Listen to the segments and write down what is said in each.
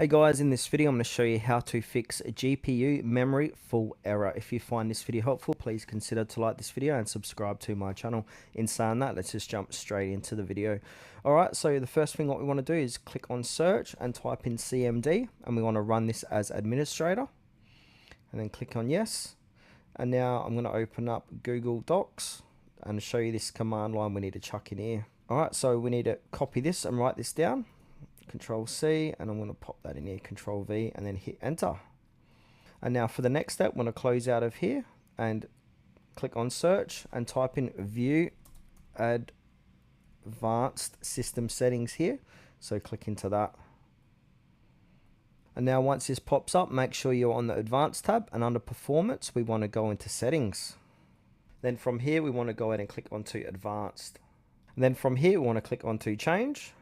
Hey guys, in this video I'm going to show you how to fix a GPU memory full error. If you find this video helpful, please consider to like this video and subscribe to my channel. In saying that, let's just jump straight into the video. Alright, so the first thing what we want to do is click on search and type in CMD, and we want to run this as administrator, and then click on yes. And now I'm going to open up Google Docs and show you this command line we need to chuck in here. Alright, so we need to copy this and write this down. Control C, and I'm going to pop that in here, Control V, and then hit enter. And now for the next step, I'm going to close out of here and click on search and type in view advanced system settings here. So click into that. And now once this pops up, make sure you're on the advanced tab, and under performance we want to go into settings. Then from here we want to go ahead and click onto advanced. And then from here we want to click onto change.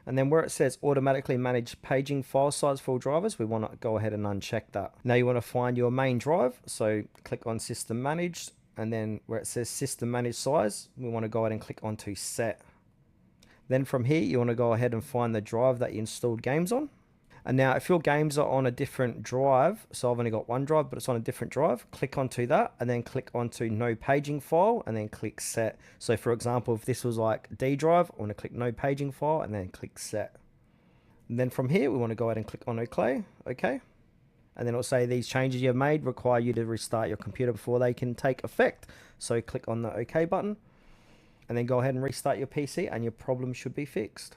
And then where it says automatically manage paging file size for all drivers, we want to go ahead and uncheck that. Now you want to find your main drive, so click on system managed, and then where it says system managed size, we want to go ahead and click onto set. Then from here you want to go ahead and find the drive that you installed games on. And now if your games are on a different drive, so I've only got one drive but it's on a different drive, click onto that and then click onto no paging file and then click set. So for example, if this was like D drive, I want to click no paging file and then click set. And then from here we want to go ahead and click on OK. And then it'll say these changes you've made require you to restart your computer before they can take effect. So click on the OK button and then go ahead and restart your PC and your problem should be fixed.